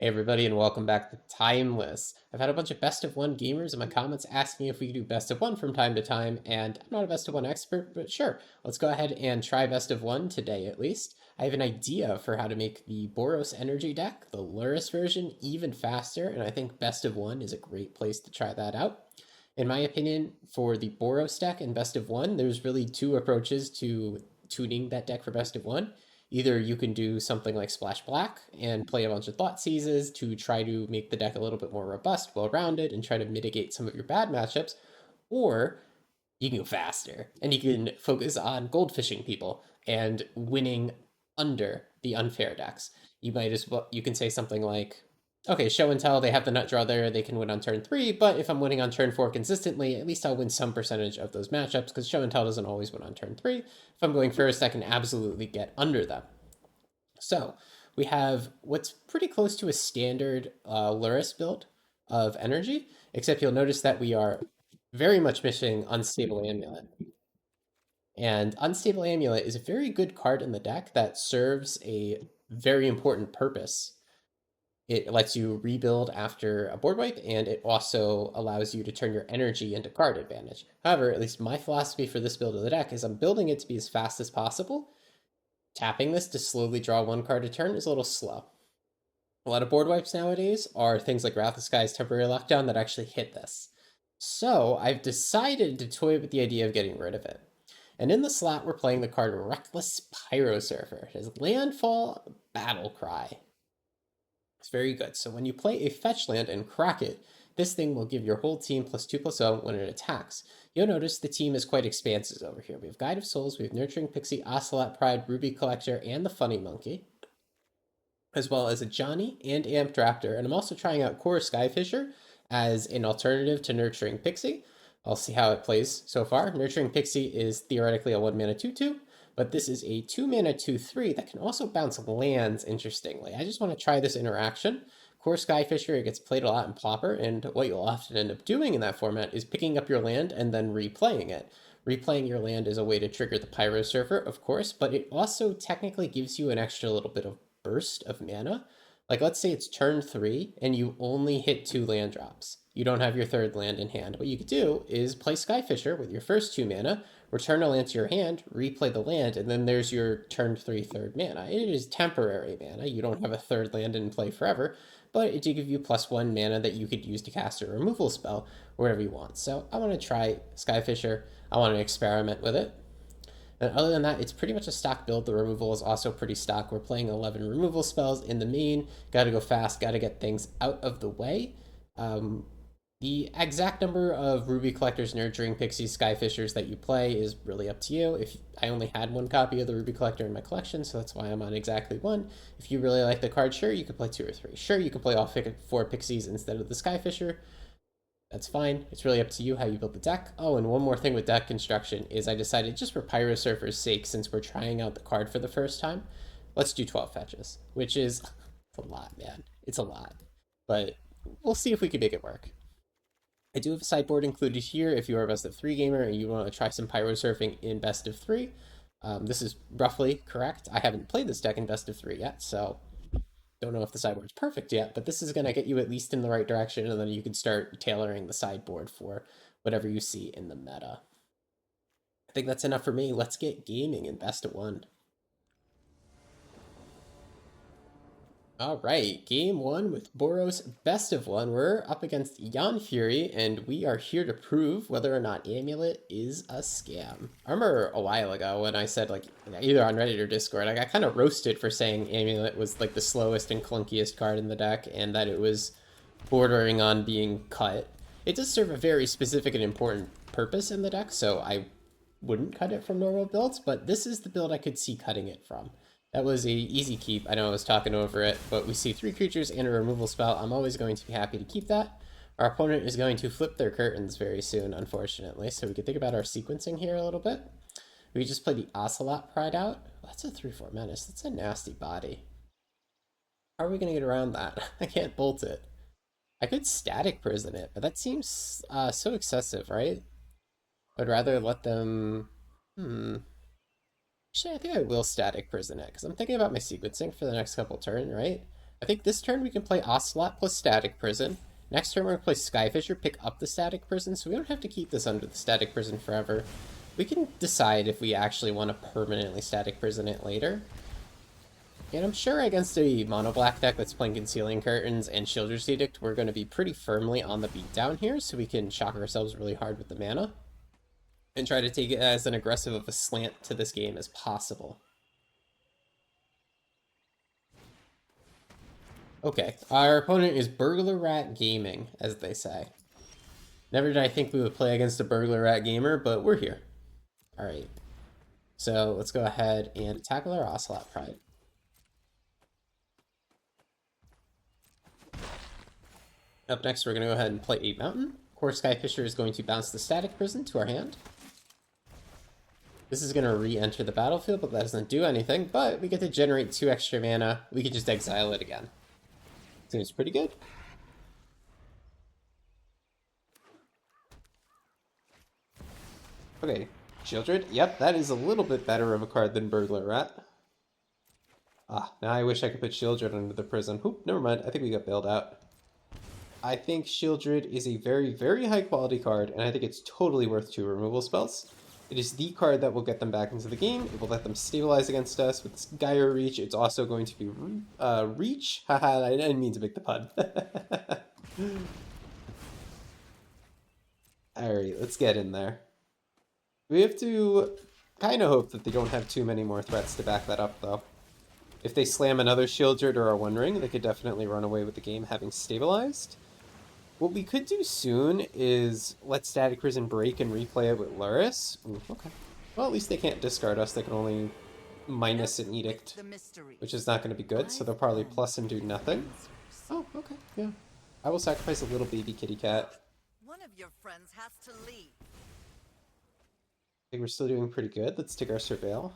Hey everybody, and welcome back to Timeless. I've had a bunch of best of one gamers in my comments asking if we could do best of one from time to time, and I'm not a best of one expert, but sure, let's go ahead and try best of one today at least. I have an idea for how to make the Boros energy deck, the Luris version, even faster, and I think best of one is a great place to try that out. In my opinion, for the Boros deck in best of one, there's really two approaches to tuning that deck for best of one. Either you can do something like Splash Black and play a bunch of Thought Seizes to try to make the deck a little bit more robust, well-rounded, and try to mitigate some of your bad matchups, or you can go faster and you can focus on goldfishing people and winning under the unfair decks. You might as well you can say something like, okay, show and tell, they have the nut draw there, they can win on turn 3, but if I'm winning on turn 4 consistently, at least I'll win some percentage of those matchups, because show and tell doesn't always win on turn 3. If I'm going first, I can absolutely get under them. So we have what's pretty close to a standard Luris build of energy, except you'll notice that we are very much missing Unstable Amulet. And Unstable Amulet is a very good card in the deck that serves a very important purpose. It lets you rebuild after a board wipe, and it also allows you to turn your energy into card advantage. However, at least my philosophy for this build of the deck is I'm building it to be as fast as possible. Tapping this to slowly draw one card a turn is a little slow. A lot of board wipes nowadays are things like Wrath of Sky's Temporary Lockdown that actually hit this. So I've decided to toy with the idea of getting rid of it. And in the slot, we're playing the card Reckless Pyrosurfer. It has Landfall Battle Cry. It's very good. So when you play a fetch land and crack it, this thing will give your whole team +2/+0 when it attacks. You'll notice the team is quite expansive over here. We have Guide of Souls, we have Nurturing Pixie, Ocelot Pride, Ruby Collector, and the Funny Monkey, as well as a Johnny and Amped Raptor. And I'm also trying out Core Skyfisher as an alternative to Nurturing Pixie. I'll see how it plays so far. Nurturing Pixie is theoretically a 1-mana 2/2, but this is a 2-mana 2/3 that can also bounce lands, interestingly. I just want to try this interaction. Core Skyfisher, it gets played a lot in Plopper, and what you'll often end up doing in that format is picking up your land and then replaying it. Replaying your land is a way to trigger the Pyrosurfer, of course, but it also technically gives you an extra little bit of burst of mana. Like, let's say it's turn 3 and you only hit 2 land drops. You don't have your third land in hand. What you could do is play Skyfisher with your first 2 mana, return a land to your hand, replay the land, and then there's your turn 3 third mana. It is temporary mana. You don't have a third land in play forever, but it did give you +1 mana that you could use to cast a removal spell or whatever you want. So I want to try Skyfisher. I want to experiment with it. And other than that, it's pretty much a stock build. The removal is also pretty stock. We're playing 11 removal spells in the main. Got to go fast, got to get things out of the way. The exact number of Ruby Collectors, Nurturing Pixies, Skyfishers that you play is really up to you. If I only had one copy of the Ruby Collector in my collection, so that's why I'm on exactly one. If you really like the card, sure, you could play 2 or 3. Sure, you could play all 4 Pixies instead of the Skyfisher. That's fine. It's really up to you how you build the deck. Oh, and one more thing with deck construction is I decided, just for Pyrosurfer's sake, since we're trying out the card for the first time, let's do 12 fetches, which is a lot, man. It's a lot. But we'll see if we can make it work. I do have a sideboard included here if you are a best of 3 gamer and you want to try some Pyrosurfing in best of 3. This is roughly correct. I haven't played this deck in best of 3 yet, so don't know if the sideboard's perfect yet, but this is going to get you at least in the right direction, and then you can start tailoring the sideboard for whatever you see in the meta. I think that's enough for me. Let's get gaming in best of 1. All right, game 1 with Boros best of 1. We're up against Yon Fury, and we are here to prove whether or not Amulet is a scam. I remember a while ago when I said, like, either on Reddit or Discord, I got kind of roasted for saying Amulet was like the slowest and clunkiest card in the deck, and that it was bordering on being cut. It does serve a very specific and important purpose in the deck, so I wouldn't cut it from normal builds, but this is the build I could see cutting it from. That was a easy keep. I know I was talking over it, but we see 3 creatures and a removal spell. I'm always going to be happy to keep that. Our opponent is going to flip their curtains very soon, unfortunately, so we can think about our sequencing here a little bit. We just play the Ocelot Pride out. That's a 3/4 menace. That's a nasty body. How are we going to get around that? I can't bolt it. I could Static Prison it, but that seems so excessive, right? I'd rather let them... Actually, I think I will Static Prison it, because I'm thinking about my sequencing for the next couple turns, right? I think this turn we can play Ocelot plus Static Prison. Next turn we're going to play Skyfisher, pick up the Static Prison, so we don't have to keep this under the Static Prison forever. We can decide if we actually want to permanently Static Prison it later. And I'm sure against a mono-black deck that's playing Concealing Curtains and Shieldred's Edict, we're going to be pretty firmly on the beatdown here, so we can shock ourselves really hard with the mana. And try to take it as an aggressive of a slant to this game as possible. Okay, our opponent is Burglar Rat Gaming, as they say. Never did I think we would play against a Burglar Rat Gamer, but we're here. Alright, so let's go ahead and tackle our Ocelot Pride. Up next, we're going to go ahead and play 8 Mountain. Of course, Skyfisher is going to bounce the Static Prison to our hand. This is going to re-enter the battlefield, but that doesn't do anything. But we get to generate 2 extra mana. We could just exile it again. Seems pretty good. Okay, Shieldred. Yep, that is a little bit better of a card than Burglar Rat. Ah, now I wish I could put Shieldred under the prison. Oop, never mind. I think we got bailed out. I think Shieldred is a very, very high quality card, and I think it's totally worth 2 removal spells. It is the card that will get them back into the game. It will let them stabilize against us. With Gyre Reach, it's also going to be Reach. Haha, I didn't mean to make the pun. Alright, let's get in there. We have to kind of hope that they don't have too many more threats to back that up, though. If they slam another Shieldred or a One Ring, they could definitely run away with the game having stabilized. What we could do soon is let Static Prison break and replay it with Luris. Ooh, okay. Well, at least they can't discard us. They can only minus an Edict, which is not going to be good, so they'll probably plus and do nothing. Oh, okay, yeah. I will sacrifice a little baby kitty cat. One of your friends has to leave. I think we're still doing pretty good. Let's take our Surveil.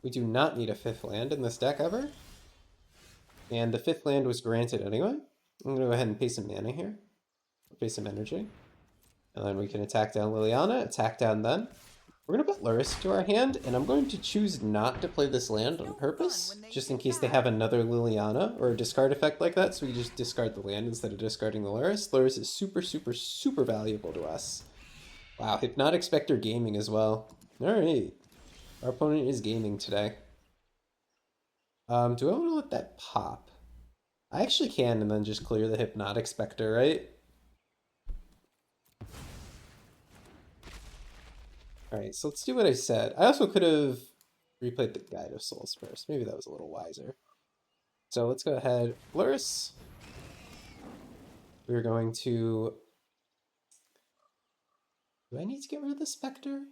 We do not need a 5th land in this deck ever. And the 5th land was granted anyway. I'm going to go ahead and pay some mana here. Pay some energy. And then we can attack down Liliana, attack down then. We're going to put Luris to our hand, and I'm going to choose not to play this land on purpose, just in case they have another Liliana or a discard effect like that, so we just discard the land instead of discarding the Luris. Luris is super, super, super valuable to us. Wow, Hypnotic Spectre gaming as well. Alright. Our opponent is gaming today. Do I want to let that pop? I actually can, and then just clear the Hypnotic Spectre, right? Alright, so let's do what I said. I also could have replayed the Guide of Souls first. Maybe that was a little wiser. So let's go ahead. Luris. We're going to... Do I need to get rid of the Spectre?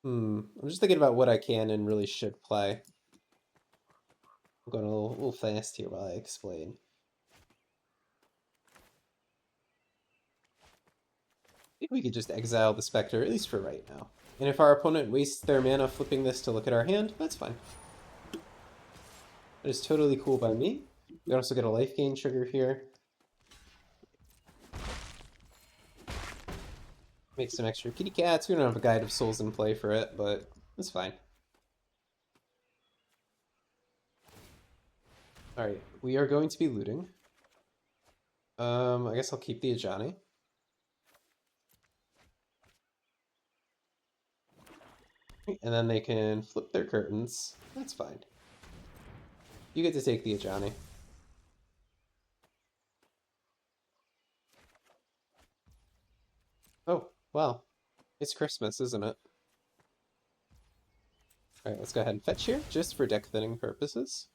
I'm just thinking about what I can and really should play. I'm going a little fast here while I explain. I think we could just exile the Spectre, at least for right now. And if our opponent wastes their mana flipping this to look at our hand, that's fine. That is totally cool by me. We also get a life gain trigger here. Make some extra kitty cats. We don't have a Guide of Souls in play for it, but it's fine. Alright, we are going to be looting. I guess I'll keep the Ajani. And then they can flip their curtains. That's fine. You get to take the Ajani. Oh, well. It's Christmas, isn't it? Alright, let's go ahead and fetch here, just for deck thinning purposes.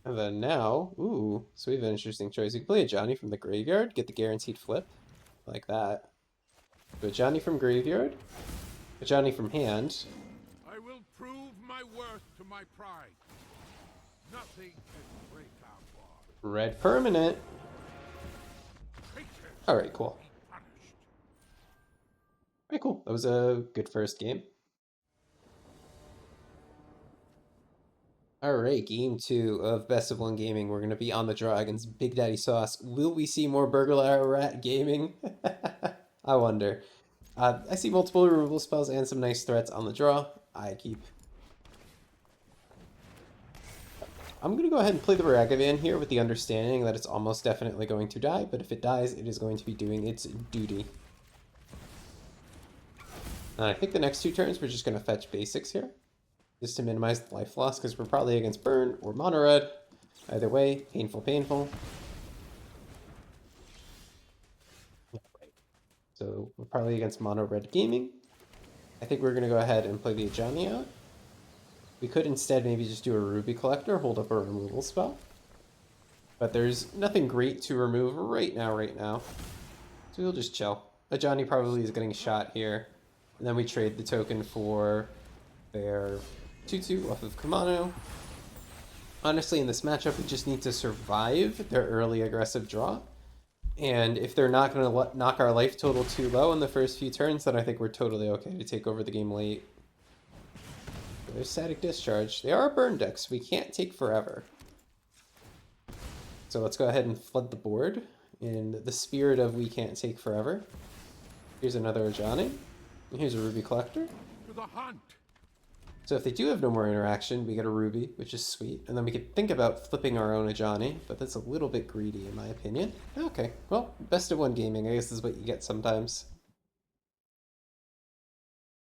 And then now, ooh, so we have an interesting choice. We can play a Johnny from the graveyard, get the guaranteed flip, like that. Do a Johnny from graveyard, a Johnny from hand. I will prove my worth to my pride. Nothing can break our bond. Red permanent. Alright, cool. Alright, cool. That was a good first game. Alright, game 2 of Best of 1 Gaming. We're going to be on the draw against Big Daddy Sauce. Will we see more Burglar Rat gaming? I wonder. I see multiple removal spells and some nice threats on the draw. I keep I'm going to go ahead and play the Ragavan here with the understanding that it's almost definitely going to die, but if it dies, it is going to be doing its duty. And I think the next 2 turns we're just going to fetch basics here, just to minimize the life loss, because we're probably against burn or mono red. Either way, painful, painful. So we're probably against mono red gaming. I think we're going to go ahead and play the Ajani out. We could instead maybe just do a Ruby Collector, hold up a removal spell. But there's nothing great to remove right now. So we'll just chill. Ajani probably is getting shot here. And then we trade the token for their 2/2 off of Kamano. Honestly, in this matchup, we just need to survive their early aggressive draw. And if they're not going to knock our life total too low in the first few turns, then I think we're totally okay to take over the game late. There's Static Discharge. They are burn decks. We can't take forever. So let's go ahead and flood the board in the spirit of we can't take forever. Here's another Ajani. And here's a Ruby Collector. To the hunt. So if they do have no more interaction, we get a Ruby, which is sweet. And then we could think about flipping our own Ajani, but that's a little bit greedy in my opinion. Okay, well, best of 1 gaming, I guess is what you get sometimes.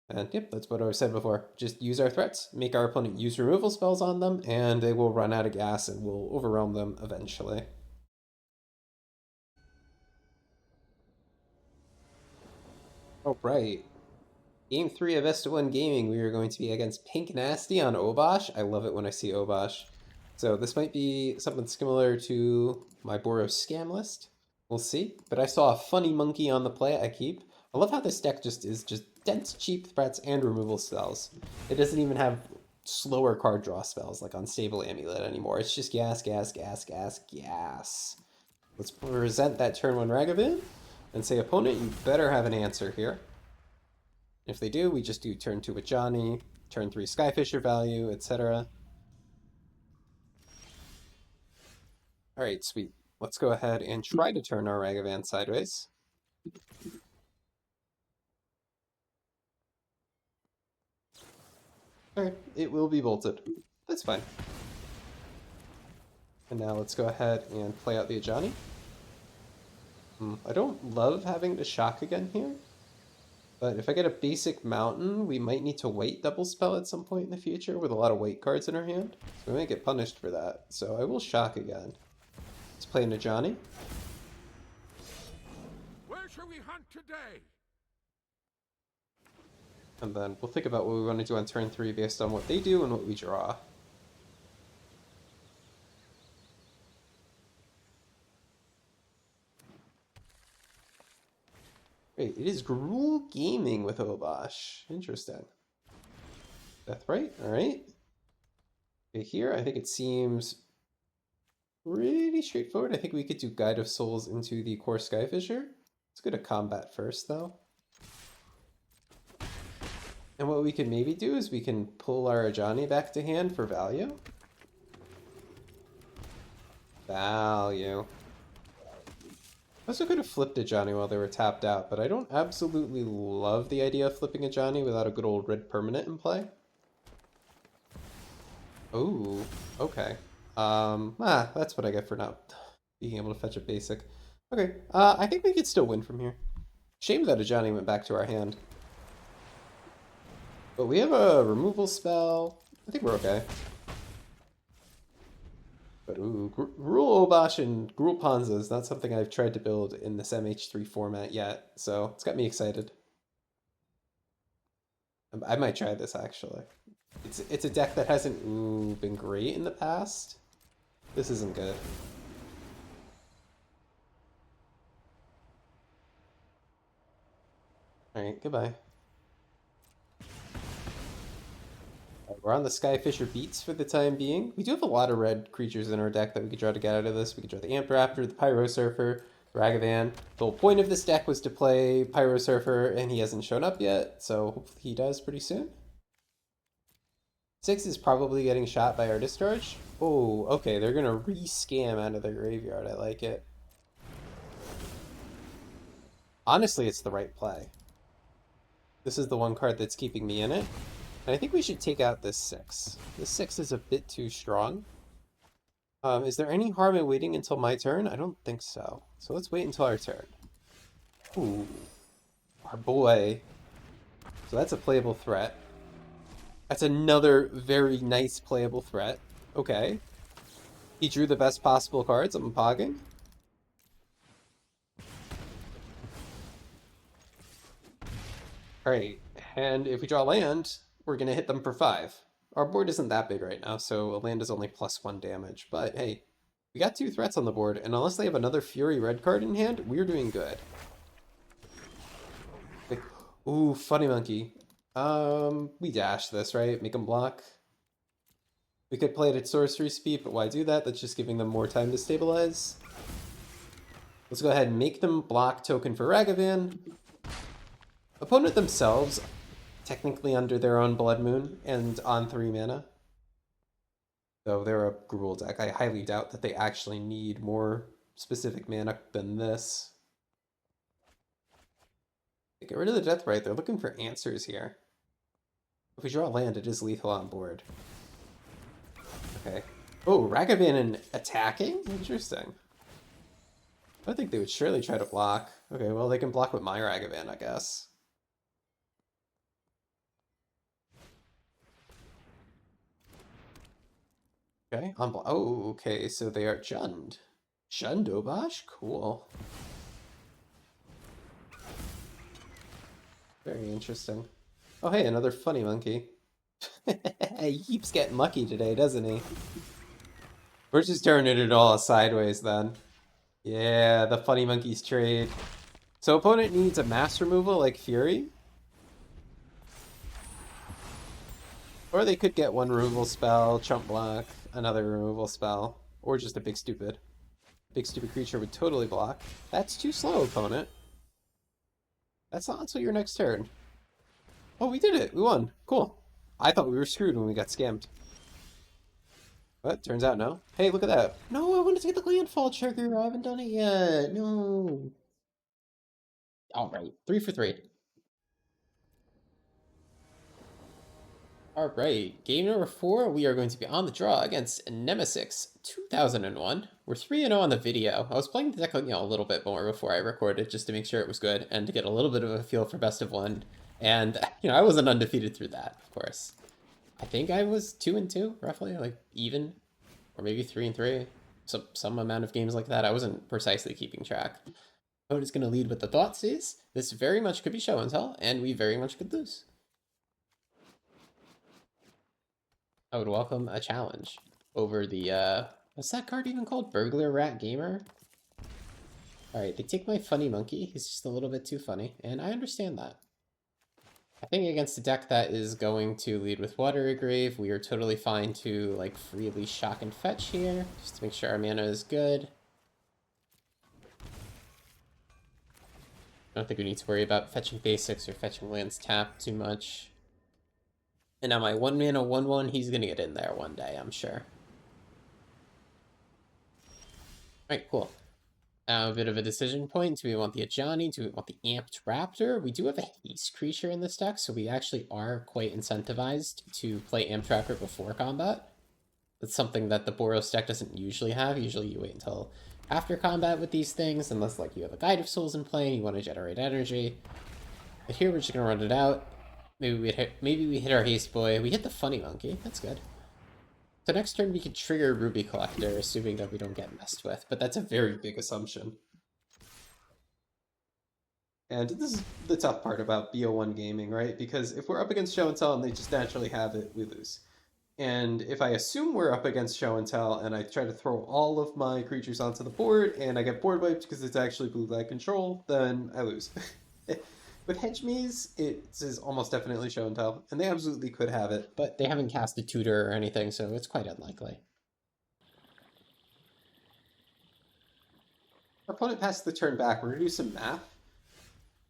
And yep, that's what I said before. Just use our threats, make our opponent use removal spells on them, and they will run out of gas and we'll overwhelm them eventually. Oh, right. Game 3 of Best of 1 Gaming, we are going to be against Pink Nasty on Obosh. I love it when I see Obosh. So this might be something similar to my Boros scam list. We'll see. But I saw a funny monkey on the play I keep. I love how this deck just is dense, cheap threats and removal spells. It doesn't even have slower card draw spells like Unstable Amulet anymore. It's just gas, gas, gas, gas, gas. Let's present that turn 1 Ragavan and say, opponent, you better have an answer here. If they do, we just do turn 2 Ajani, turn 3 Skyfisher value, etc. Alright, sweet. Let's go ahead and try to turn our Ragavan sideways. Alright, it will be bolted. That's fine. And now let's go ahead and play out the Ajani. I don't love having to shock again here. But if I get a basic mountain, we might need to white double spell at some point in the future with a lot of white cards in our hand. So we might get punished for that. So I will shock again. Let's play Ajani. Where shall we hunt today? And then we'll think about what we want to do on turn 3 based on what they do and what we draw. Wait, it is Gruul Gaming with Obosh. Interesting. Deathrite, alright. Okay, here I think it seems pretty straightforward. I think we could do Guide of Souls into the core Skyfisher. Let's go to combat first, though. And what we could maybe do is we can pull our Ajani back to hand for value. Value. I also could have flipped Ajani while they were tapped out, but I don't absolutely love the idea of flipping Ajani without a good old red permanent in play. Oh, okay. That's what I get for not being able to fetch a basic. Okay, I think we could still win from here. Shame that Ajani went back to our hand. But we have a removal spell. I think we're okay. But ooh, Gruul Obosh and Gruul Ponza is not something I've tried to build in this MH3 format yet, so it's got me excited. I might try this actually. It's a deck that hasn't been great in the past. This isn't good. Alright, goodbye. We're on the Skyfisher beats for the time being. We do have a lot of red creatures in our deck that we could draw to get out of this. We could draw the Amp Raptor, the Pyrosurfer, Ragavan. The whole point of this deck was to play Pyrosurfer, and he hasn't shown up yet, so hopefully he does pretty soon. 6 is probably getting shot by our Discharge. Oh, okay, they're gonna re-scam out of their graveyard. I like it. Honestly, it's the right play. This is the one card that's keeping me in it. And I think we should take out this 6. This 6 is a bit too strong. Is there any harm in waiting until my turn? I don't think so. So let's wait until our turn. Ooh, our boy. So that's a playable threat. That's another very nice playable threat. Okay. He drew the best possible cards. I'm pogging. Alright, and if we draw land, we're going to hit them for 5. Our board isn't that big right now, so a land is only +1 damage. But hey, we got 2 threats on the board, and unless they have another Fury red card in hand, we're doing good. Like, ooh, Funny Monkey. We dash this, right? Make them block. We could play it at sorcery speed, but why do that? That's just giving them more time to stabilize. Let's go ahead and make them block token for Ragavan. Opponent themselves, technically under their own Blood Moon and on 3 mana. Though they're a Gruul deck, I highly doubt that they actually need more specific mana than this. Get rid of the Deathrite, they're looking for answers here. If we draw land, it is lethal on board. Okay. Oh, Ragavan and attacking? Interesting. I think they would surely try to block. Okay, well, they can block with my Ragavan, I guess. Okay, oh, okay, so they are Jund. Jundobash? Cool. Very interesting. Oh, hey, another Funny Monkey. He keeps getting lucky today, doesn't he? We're just turning it all sideways then. Yeah, the Funny Monkeys trade. So opponent needs a mass removal like Fury. Or they could get one removal spell, chump block, another removal spell, or just a big stupid. Big stupid creature would totally block. That's too slow, opponent. That's not until your next turn. Oh, we did it! We won. Cool. I thought we were screwed when we got scammed. But turns out no. Hey, look at that. No, I want to take the landfall trigger. I haven't done it yet. No. Alright, 3 for 3. Alright, game number 4, we are going to be on the draw against Nemesis 2001. We're 3-0 on the video. I was playing the deck a little bit more before I recorded just to make sure it was good and to get a little bit of a feel for best of 1. And, I wasn't undefeated through that, of course. I think I was 2-2, roughly, like even, or maybe 3-3. Some amount of games like that. I wasn't precisely keeping track. Opponent's going to lead with the Thoughtseize. This very much could be show and tell, and we very much could lose. I would welcome a challenge over the, what's that card even called? Burglar Rat Gamer? Alright, they take my Funny Monkey. He's just a little bit too funny, and I understand that. I think against a deck that is going to lead with Watery Grave, we are totally fine to, like, freely shock and fetch here, just to make sure our mana is good. I don't think we need to worry about fetching basics or fetching lands tapped too much. And now my 1 mana 1/1, he's gonna get in there one day, I'm sure. Alright, cool. Now a bit of a decision point. Do we want the Ajani? Do we want the Amped Raptor? We do have a haste creature in this deck, so we actually are quite incentivized to play Amped Raptor before combat. That's something that the Boros deck doesn't usually have. Usually you wait until after combat with these things, unless like you have a Guide of Souls in play and you want to generate energy. But here we're just gonna run it out. Maybe we hit our haste boy. We hit the Funny Monkey. That's good. So next turn we could trigger Ruby Collector, assuming that we don't get messed with. But that's a very big assumption. And this is the tough part about BO1 gaming, right? Because if we're up against Show and Tell and they just naturally have it, we lose. And if I assume we're up against Show and Tell and I try to throw all of my creatures onto the board and I get board wiped because it's actually blue-black control, then I lose. With Hedgemees, it is almost definitely Show and Tell, and they absolutely could have it, but they haven't cast a tutor or anything, so it's quite unlikely. Our opponent passed the turn back. We're going to do some math.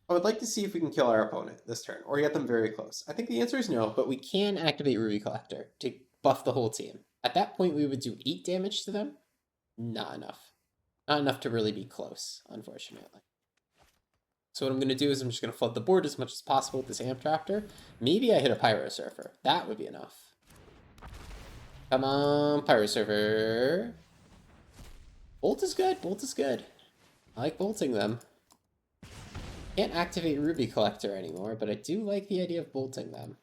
I would like to see if we can kill our opponent this turn, or get them very close. I think the answer is no, but we can activate Ruby Collector to buff the whole team. At that point, we would do 8 damage to them. Not enough. Not enough to really be close, unfortunately. So what I'm going to do is I'm just going to flood the board as much as possible with this Amped Raptor. Maybe I hit a Pyrosurfer. That would be enough. Come on, Pyrosurfer. Bolt is good. Bolt is good. I like bolting them. Can't activate Ruby Collector anymore, but I do like the idea of bolting them.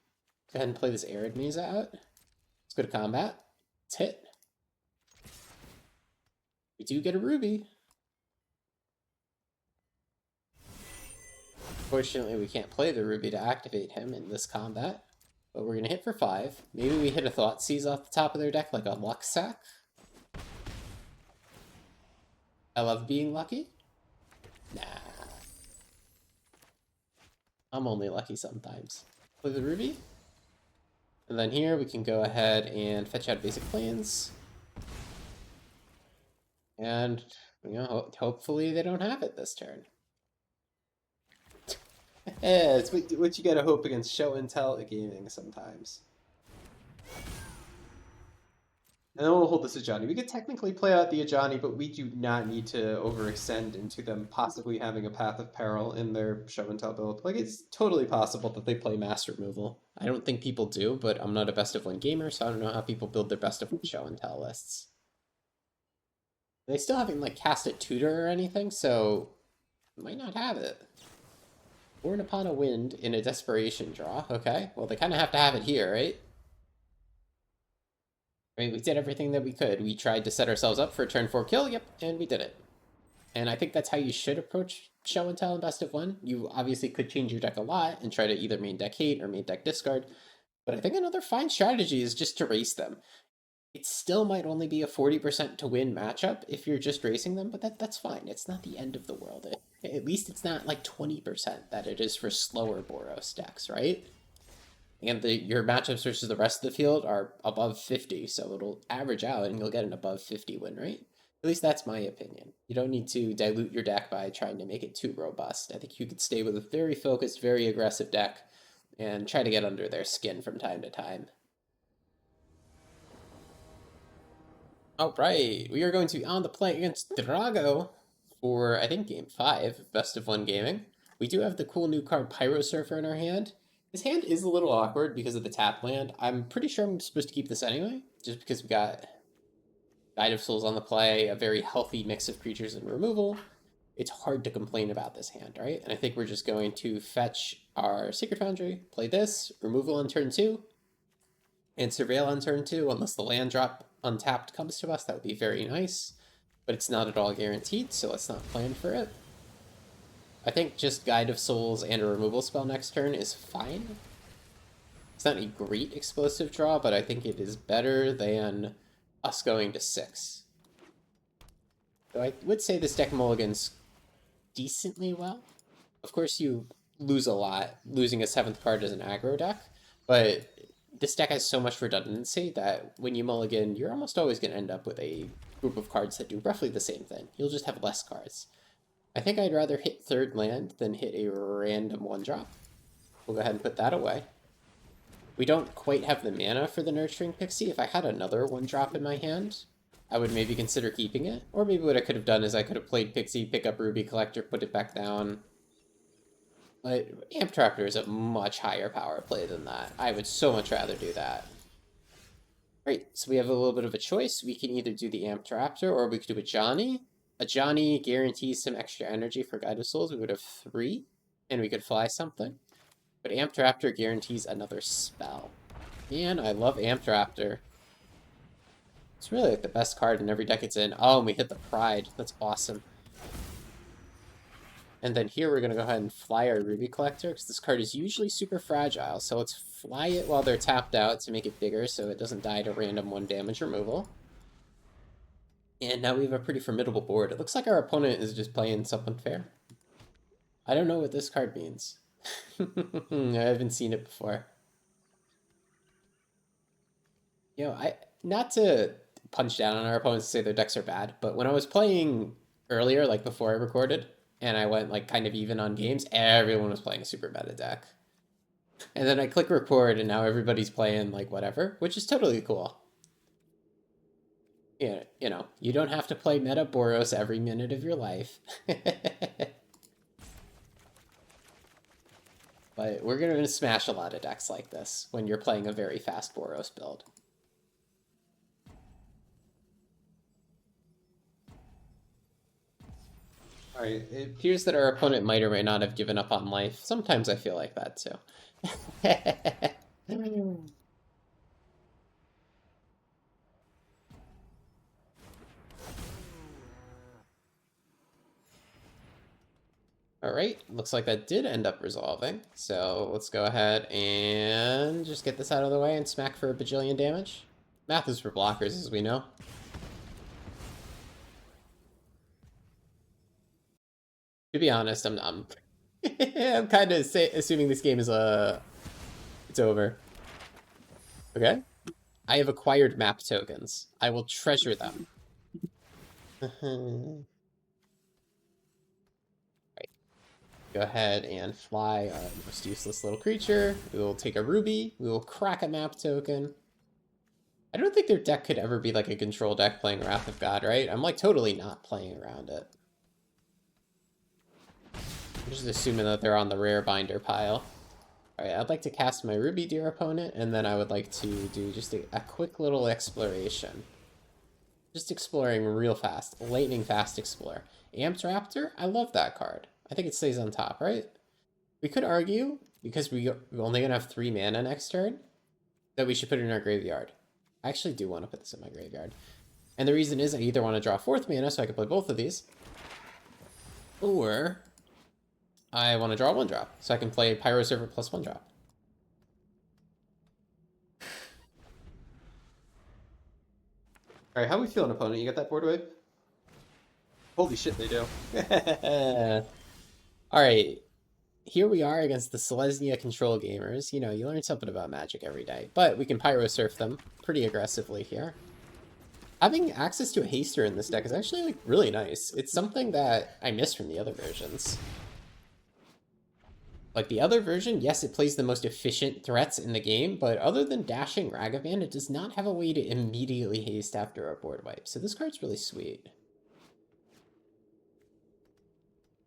Go ahead and play this Arid Maze out. Let's go to combat. Let's hit. We do get a Ruby. Fortunately, we can't play the Ruby to activate him in this combat. But we're going to hit for 5. Maybe we hit a Thoughtseize off the top of their deck like a Luck Sack. I love being lucky. Nah. I'm only lucky sometimes. Play the Ruby. And then here we can go ahead and fetch out basic planes. And, you know, hopefully they don't have it this turn. Yeah, it's what you gotta hope against show and tell at gaming sometimes. And then we'll hold this Ajani. We could technically play out the Ajani, but we do not need to overextend into them possibly having a Path of Peril in their show and tell build. Like, it's totally possible that they play mass removal. I don't think people do, but I'm not a best of one gamer, so I don't know how people build their best of one show and tell lists. They still haven't, like, cast a tutor or anything, so might not have it. Born upon a wind in a desperation draw. Okay, well, they kind of have to have it here, right? I mean, we did everything that we could. We tried to set ourselves up for a turn 4 kill, yep, and we did it. And I think that's how you should approach show and tell in best of one. You obviously could change your deck a lot and try to either main deck hate or main deck discard. But I think another fine strategy is just to race them. It still might only be a 40% to win matchup if you're just racing them, but that's fine. It's not the end of the world. At least it's not like 20% that it is for slower Boros decks, right? And your matchups versus the rest of the field are above 50, so it'll average out and you'll get an above 50 win rate. At least that's my opinion. You don't need to dilute your deck by trying to make it too robust. I think you could stay with a very focused, very aggressive deck and try to get under their skin from time to time. Alright, we are going to be on the play against Drago for, I think, Game 5, Best of One Gaming. We do have the cool new card Pyrosurfer in our hand. This hand is a little awkward because of the tap land. I'm pretty sure I'm supposed to keep this anyway, just because we got Guide of Souls on the play, a very healthy mix of creatures and removal. It's hard to complain about this hand, right? And I think we're just going to fetch our Sacred Foundry, play this, removal on turn 2, and Surveil on turn 2, unless the land drop untapped comes to us. That would be very nice, but it's not at all guaranteed, so let's not plan for it. I think just Guide of Souls and a removal spell next turn is fine. It's not a great explosive draw, but I think it is better than us going to 6. So I would say this deck mulligans decently well. Of course, you lose a lot, losing a 7th card as an aggro deck, but this deck has so much redundancy that when you mulligan, you're almost always going to end up with a group of cards that do roughly the same thing. You'll just have less cards. I think I'd rather hit 3rd land than hit a random 1-drop. We'll go ahead and put that away. We don't quite have the mana for the Nurturing Pixie. If I had another 1-drop in my hand, I would maybe consider keeping it. Or maybe what I could have done is I could have played Pixie, pick up Ruby Collector, put it back down. But Amp Traptor is a much higher power play than that. I would so much rather do that. Great, so we have a little bit of a choice. We can either do the Amp Traptor or we could do a Johnny. A Johnny guarantees some extra energy for Guide of Souls. We would have 3, and we could fly something. But Amp Traptor guarantees another spell. Man, I love Amp Traptor. It's really like the best card in every deck it's in. Oh, and we hit the Pride. That's awesome. And then here we're going to go ahead and fly our Ruby Collector, because this card is usually super fragile. So let's fly it while they're tapped out to make it bigger so it doesn't die to random 1 damage removal. And now we have a pretty formidable board. It looks like our opponent is just playing something fair. I don't know what this card means. I haven't seen it before. You know, not to punch down on our opponents and say their decks are bad, but when I was playing earlier, like before I recorded, and I went like kind of even on games, everyone was playing a super meta deck. And then I click record and now everybody's playing like whatever, which is totally cool. Yeah, you know, you don't have to play meta Boros every minute of your life. But we're going to smash a lot of decks like this when you're playing a very fast Boros build. Alright, it appears that our opponent might or may not have given up on life. Sometimes I feel like that too. Alright, looks like that did end up resolving. So let's go ahead and just get this out of the way and smack for a bajillion damage. Math is for blockers, as we know. To be honest, I'm I'm kind of assuming this game is it's over. Okay. I have acquired map tokens. I will treasure them. Right. Go ahead and fly our most useless little creature. We will take a ruby. We will crack a map token. I don't think their deck could ever be like a control deck playing Wrath of God, right? I'm like totally not playing around it. I'm just assuming that they're on the rare binder pile. Alright, I'd like to cast my ruby, dear opponent, and then I would like to do just a quick little exploration. Just exploring real fast. Lightning fast explore. Amped Raptor? I love that card. I think it stays on top, right? We could argue, because we're only going to have 3 mana next turn, that we should put it in our graveyard. I actually do want to put this in my graveyard. And the reason is I either want to draw 4th mana so I can play both of these, or I want to draw 1-drop so I can play pyrosurfing plus 1-drop. Alright, how we feeling, opponent? You got that board wipe? Holy shit, they do. Alright, here we are against the Selesnya control gamers. You know, you learn something about Magic every day, but we can pyrosurf them pretty aggressively here. Having access to a haster in this deck is actually like really nice. It's something that I miss from the other versions. Like the other version, yes, it plays the most efficient threats in the game, but other than dashing Ragavan, it does not have a way to immediately haste after a board wipe. So this card's really sweet.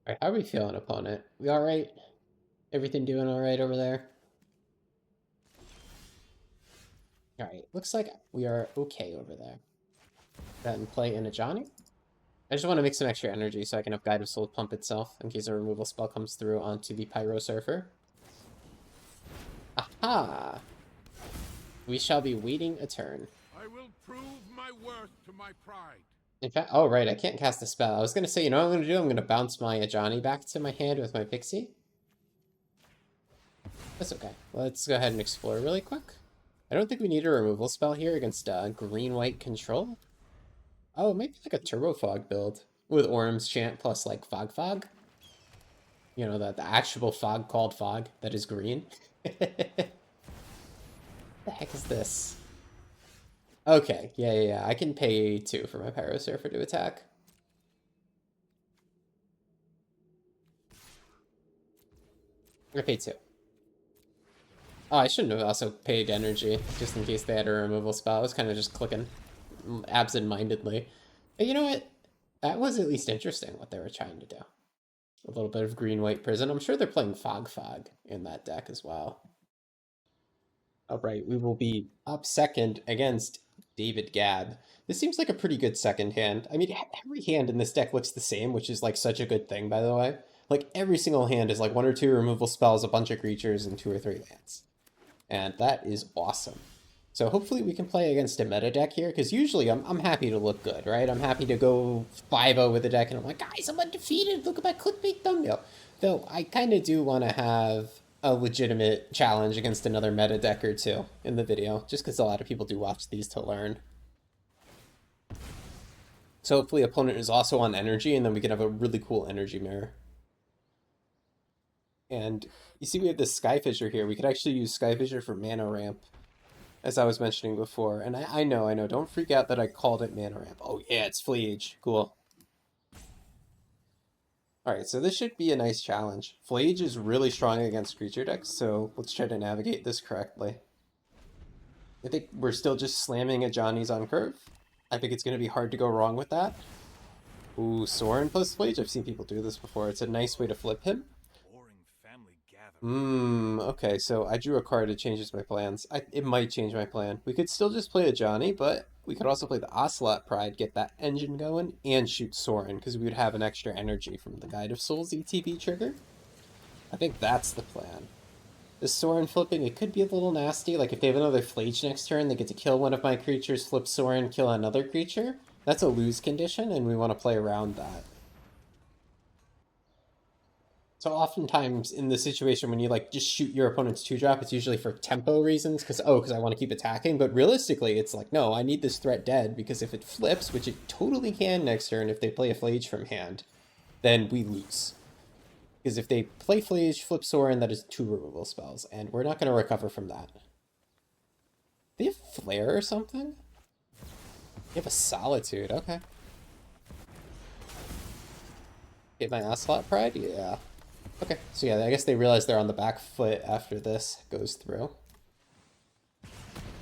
Alright, how are we feeling, opponent? We alright? Everything doing alright over there? Alright, looks like we are okay over there. Go ahead and play in a Johnny. I just want to make some extra energy so I can have Guide of Soul pump itself in case a removal spell comes through onto the Pyrosurfer. Aha! We shall be waiting a turn. I will prove my worth to my pride. In fact, oh right, I can't cast a spell. I was going to say, you know what I'm going to do? I'm going to bounce my Ajani back to my hand with my Pixie. That's okay. Let's go ahead and explore really quick. I don't think we need a removal spell here against green-white control. Oh, maybe like a Turbo Fog build with Orm's Chant plus like Fog. You know, the actual fog called Fog that is green. The heck is this? Okay, yeah. I can pay 2 for my Pyrosurfer to attack. I paid 2. Oh, I shouldn't have also paid energy, just in case they had a removal spell. I was kind of just clicking absent-mindedly. But you know what? That was at least interesting, what they were trying to do. A little bit of green-white prison. I'm sure they're playing Fog in that deck as well. Alright, we will be up second against David Gabb. This seems like a pretty good second hand. I mean, every hand in this deck looks the same, which is like such a good thing, by the way. Like, every single hand is like 1 or 2 removal spells, a bunch of creatures, and 2 or 3 lands. And that is awesome. So hopefully we can play against a meta deck here, because usually I'm happy to look good, right? I'm happy to go 5-0 with the deck, and I'm like, guys, I'm undefeated, look at my clickbait thumbnail. Though I kind of do want to have a legitimate challenge against another meta deck or 2 in the video, just because a lot of people do watch these to learn. So hopefully opponent is also on energy, and then we can have a really cool energy mirror. And you see we have this Skyfisher here. We could actually use Skyfisher for mana ramp, as I was mentioning before. And I know, don't freak out that I called it mana ramp. Oh yeah, it's Fleage. Cool. Alright, so this should be a nice challenge. Fleage is really strong against creature decks, so let's try to navigate this correctly. I think we're still just slamming a Johnny's on curve. I think it's going to be hard to go wrong with that. Ooh, Sorin plus Fleage. I've seen people do this before. It's a nice way to flip him. Okay, so I drew a card that changes my plans. It might change my plan. We could still just play a Johnny, but we could also play the Ocelot Pride, get that engine going, and shoot Soren, because we would have an extra energy from the Guide of Souls ETB trigger. I think that's the plan. The Soren flipping, it could be a little nasty. Like if they have another Flage next turn, they get to kill one of my creatures, flip Soren, kill another creature. That's a lose condition, and we want to play around that. So oftentimes in the situation when you like just shoot your opponent's 2-drop, it's usually for tempo reasons, because I want to keep attacking. But realistically, it's like, no, I need this threat dead, because if it flips, which it totally can next turn if they play a Flage from hand, then we lose. Because if they play Flage, flip Soren, that is 2 removal spells, and we're not going to recover from that. They have Flare or something? They have a Solitude, okay. Get my Ocelot Pride? Yeah. Okay, so yeah, I guess they realize they're on the back foot after this goes through.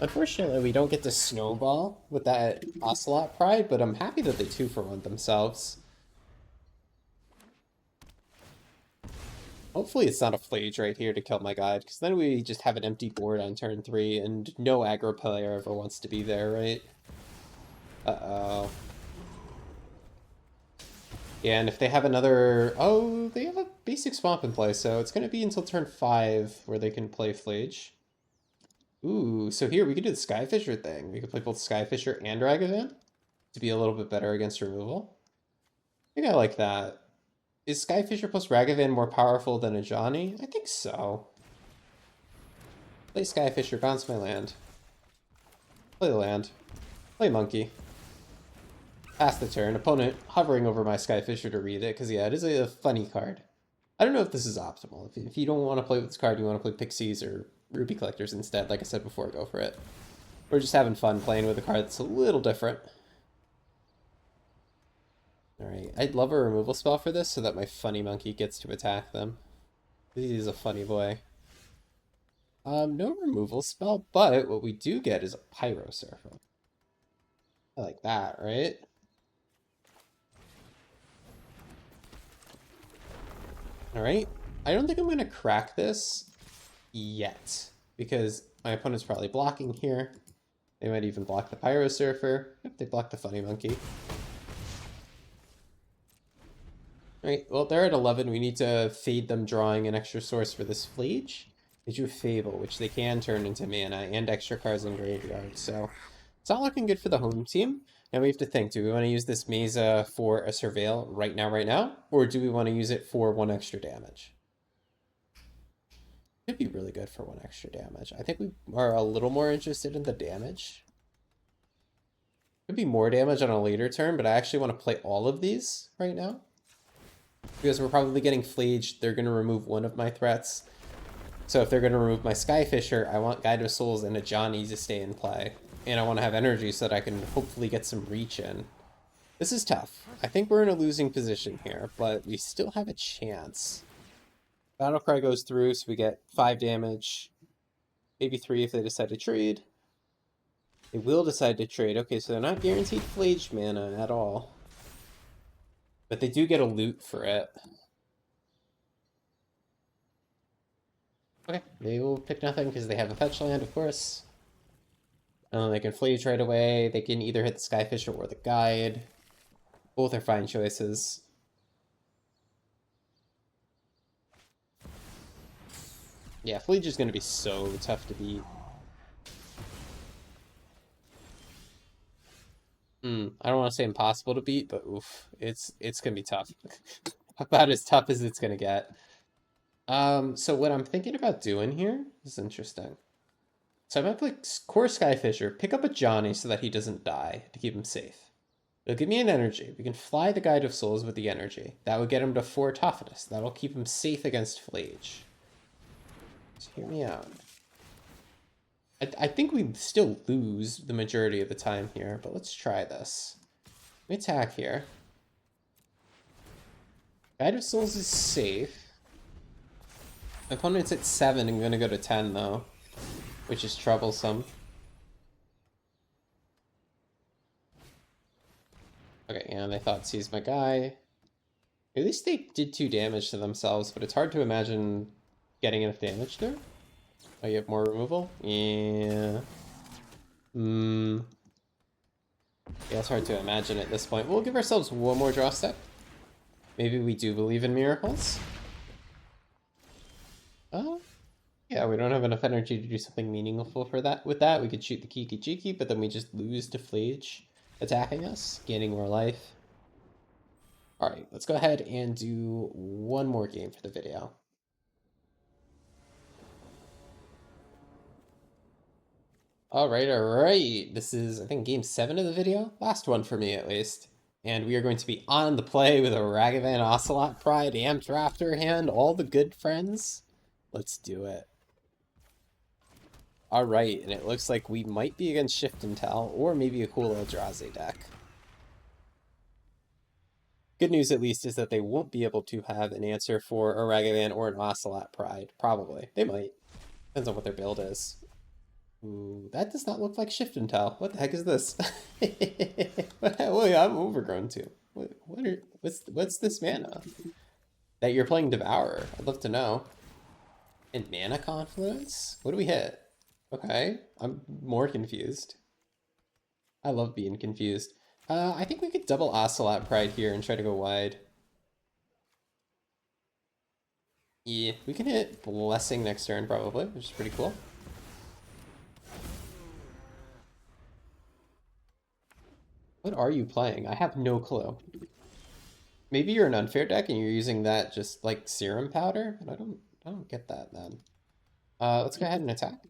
Unfortunately, we don't get to snowball with that Ocelot Pride, but I'm happy that they 2-for-1 themselves. Hopefully it's not a Flage right here to kill my guide, because then we just have an empty board on turn 3, and no aggro player ever wants to be there, right? Uh-oh. Yeah, and if they have another... Oh, they have a basic swamp in play, so it's going to be until turn 5 where they can play Flage. Ooh, so here we could do the Skyfisher thing. We could play both Skyfisher and Ragavan to be a little bit better against removal. I think I like that. Is Skyfisher plus Ragavan more powerful than a Johnny? I think so. Play Skyfisher, bounce my land. Play the land. Play Monkey. Pass the turn. Opponent hovering over my Skyfisher to read it, because yeah, it is a funny card. I don't know if this is optimal. If you don't want to play with this card, you want to play Pixies or Ruby Collectors instead, like I said before, go for it. We're just having fun playing with a card that's a little different. Alright, I'd love a removal spell for this so that my funny monkey gets to attack them. He's a funny boy. No removal spell, but what we do get is a pyrosurfing. I like that, right? Alright, I don't think I'm going to crack this yet, because my opponent's probably blocking here. They might even block the pyrosurfer. Yep, they block the funny monkey. Alright, well, they're at 11. We need to fade them drawing an extra source for this Flage. They drew Fable, which they can turn into mana, and extra cards in graveyard, so it's not looking good for the home team. Now we have to think, do we want to use this Mesa for a Surveil right now, or do we want to use it for 1 extra damage? Could be really good for 1 extra damage. I think we are a little more interested in the damage. Could be more damage on a later turn, but I actually want to play all of these right now. Because we're probably getting Flage, they're going to remove one of my threats. So if they're going to remove my Skyfisher, I want Guide of Souls and a Johnny to stay in play. And I want to have energy so that I can hopefully get some reach in. This is tough. I think we're in a losing position here, but we still have a chance. Battlecry goes through, so we get 5 damage. Maybe 3 if they decide to trade. They will decide to trade. Okay, so they're not guaranteed Flage mana at all. But they do get a loot for it. Okay, they will pick nothing because they have a fetch land, of course. They can Flage right away. They can either hit the Skyfisher or the Guide. Both are fine choices. Yeah, Flage is going to be so tough to beat. I don't want to say impossible to beat, but oof, it's going to be tough. About as tough as it's going to get. So what I'm thinking about doing here is interesting. So I might play Core Skyfisher, pick up a Johnny so that he doesn't die, to keep him safe. It'll give me an energy. We can fly the Guide of Souls with the energy. That would get him to 4 toughness. That'll keep him safe against Flage. So hear me out. I think we still lose the majority of the time here, but let's try this. Let me attack here. Guide of Souls is safe. My opponent's at 7 and gonna go to 10 though, which is troublesome. Okay, and they thought seize my guy. At least they did 2 damage to themselves, but it's hard to imagine getting enough damage through? Oh, you have more removal? Yeah. Yeah, it's hard to imagine at this point. We'll give ourselves one more draw step. Maybe we do believe in miracles. Yeah, we don't have enough energy to do something meaningful for that. With that, we could shoot the Kiki Jiki, but then we just lose to Flage attacking us, gaining more life. Alright, let's go ahead and do one more game for the video. Alright. This is, I think, game 7 of the video. Last one for me, at least. And we are going to be on the play with a Ragavan Ocelot Pride, Amped Raptor hand, all the good friends. Let's do it. Alright, and it looks like we might be against Shift and Tell, or maybe a cool Eldrazi deck. Good news, at least, is that they won't be able to have an answer for a Ragavan or an Ocelot Pride. Probably. They might. Depends on what their build is. Ooh, that does not look like Shift and Tell. What the heck is this? Wait, I'm overgrown too. What's this mana? That you're playing Devourer. I'd love to know. And Mana Confluence? What do we hit? Okay, I'm more confused. I love being confused. I think we could double Ocelot Pride here and try to go wide. Yeah, we can hit Blessing next turn probably, which is pretty cool. What are you playing? I have no clue. Maybe you're an unfair deck and you're using that just like serum powder, but I don't get that, man. Let's go ahead and attack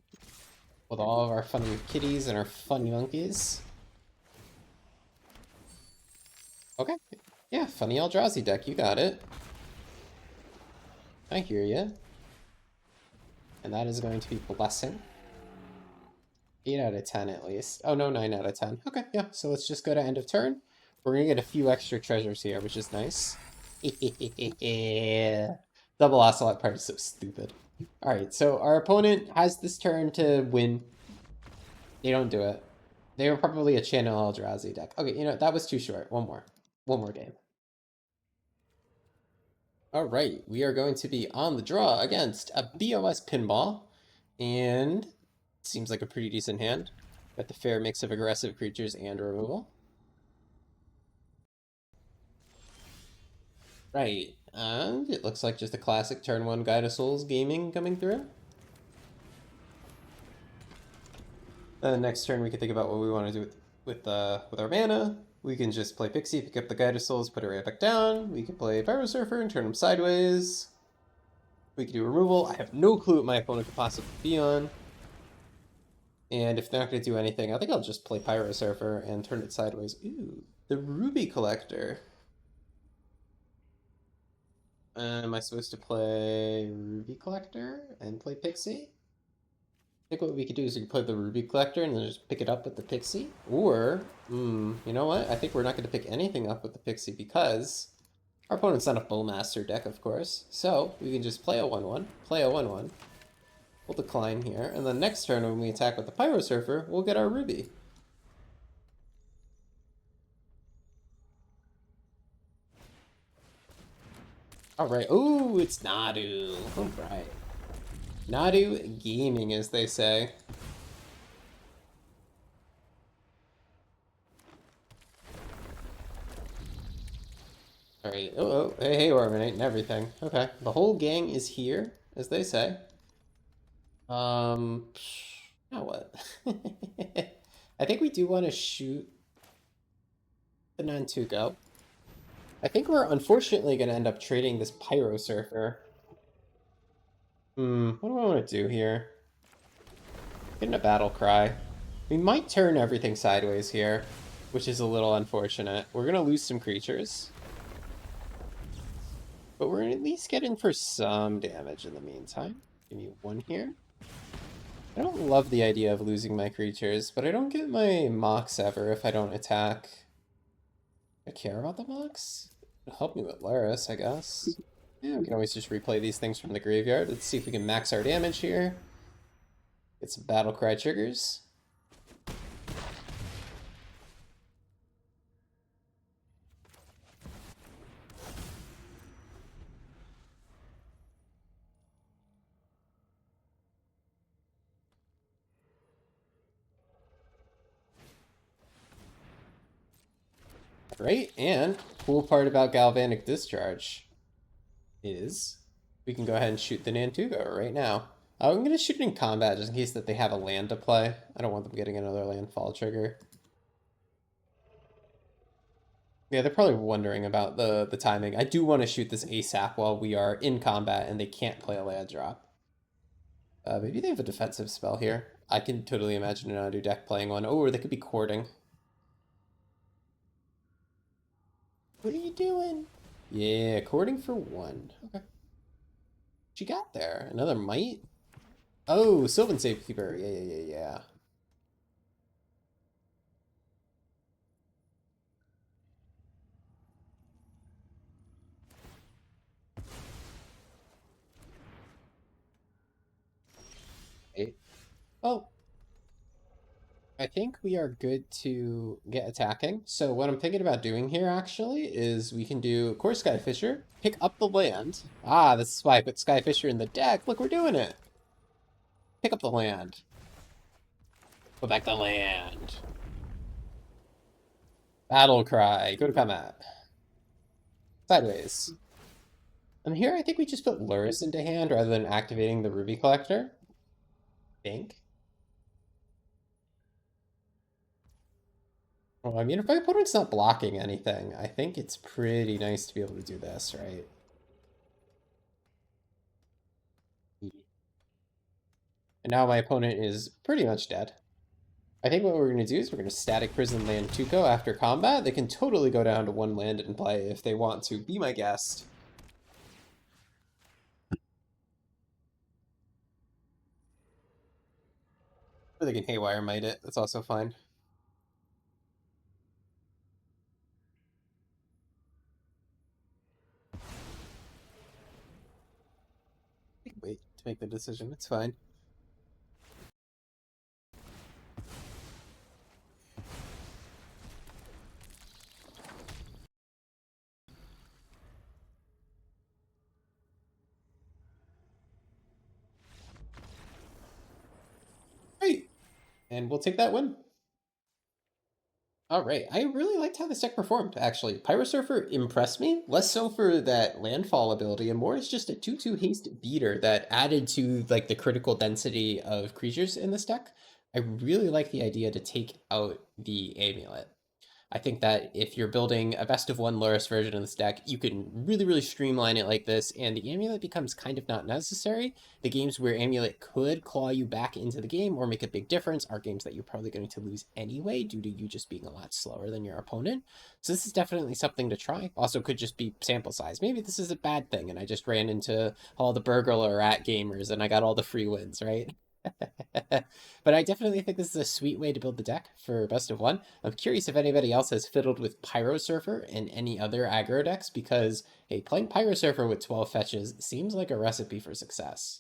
with all of our funny kitties and our funny monkeys. Okay, yeah, funny Eldrazi deck, you got it. I hear ya. And that is going to be Blessing. 8 out of 10 at least. Oh no, 9 out of 10. Okay, yeah, so let's just go to end of turn. We're gonna get a few extra treasures here, which is nice. Double Ocelot Pride is so stupid. Alright, so our opponent has this turn to win. They don't do it. They were probably a Channel Eldrazi deck. Okay, you know, that was too short. One more game. Alright, we are going to be on the draw against a BOS Pinball. And seems like a pretty decent hand. Got the fair mix of aggressive creatures and removal. Right, and it looks like just a classic turn 1 Guide of Souls gaming coming through. Next turn we can think about what we want to do with our mana. We can just play Pixie, pick up the Guide of Souls, put it right back down. We can play Pyrosurfer and turn them sideways. We can do removal. I have no clue what my opponent could possibly be on. And if they're not going to do anything, I think I'll just play Pyrosurfer and turn it sideways. Ooh, the Ruby Collector. Am I supposed to play Ruby Collector and play Pixie? I think what we could do is we could play the Ruby Collector and then just pick it up with the Pixie. Or, you know what? I think we're not going to pick anything up with the Pixie because our opponent's not a Bowmaster deck, of course. So we can just play a 1-1, play a 1-1. We'll decline here, and then next turn when we attack with the Pyrosurfer, we'll get our Ruby. Alright, ooh, it's Nadu. Alright. Nadu gaming, as they say. Alright, oh, hey, Ormanite and everything. Okay, the whole gang is here, as they say. Now what? I think we do want to shoot the Nantuko. I think we're unfortunately going to end up trading this Pyrosurfer. What do I want to do here? Getting a Battle Cry. We might turn everything sideways here, which is a little unfortunate. We're going to lose some creatures. But we're at least getting for some damage in the meantime. Give me 1 here. I don't love the idea of losing my creatures, but I don't get my Mox ever if I don't attack. I care about the Mox? It'll help me with Laris, I guess. Yeah, we can always just replay these things from the graveyard. Let's see if we can max our damage here. Get some Battlecry triggers. Right, and cool part about Galvanic Discharge is we can go ahead and shoot the Nantugo right now. I'm going to shoot it in combat just in case that they have a land to play. I don't want them getting another landfall trigger. Yeah, they're probably wondering about the timing. I do want to shoot this ASAP while we are in combat and they can't play a land drop. Maybe they have a defensive spell here. I can totally imagine an Nadu deck playing one. Oh, or they could be courting. What are you doing? Yeah, courting for 1. Okay. What you got there? Another Might? Oh, Sylvan Safekeeper. Yeah. Okay. Oh, I think we are good to get attacking. So what I'm thinking about doing here actually is we can do, of course, Skyfisher, pick up the land. Ah, this is why I put Skyfisher in the deck. Look, we're doing it. Pick up the land. Go back the land. Battle cry. Go to combat. Sideways. And here I think we just put Luris into hand rather than activating the Ruby Collector. Think. Well, I mean, if my opponent's not blocking anything, I think it's pretty nice to be able to do this, right? And now my opponent is pretty much dead. I think what we're going to do is we're going to Static Prison land Tuco after combat. They can totally go down to 1 land and play if they want to. Be my guest. Or they can Haywire Might it. That's also fine. Wait to make the decision. It's fine. Great. And we'll take that win. All right, I really liked how this deck performed, actually. Pyrosurfer impressed me, less so for that landfall ability, and more as just a 2/2 haste beater that added to like the critical density of creatures in this deck. I really like the idea to take out the amulet. I think that if you're building a best of 1 Luris version of this deck, you can really streamline it like this, and the amulet becomes kind of not necessary. The games where amulet could claw you back into the game or make a big difference are games that you're probably going to lose anyway due to you just being a lot slower than your opponent. So this is definitely something to try. Also could just be sample size. Maybe this is a bad thing and I just ran into all the burglar rat gamers and I got all the free wins, right? But I definitely think this is a sweet way to build the deck for best of 1. I'm curious if anybody else has fiddled with Pyrosurfer and any other aggro decks, because hey, playing Pyrosurfer with 12 fetches seems like a recipe for success.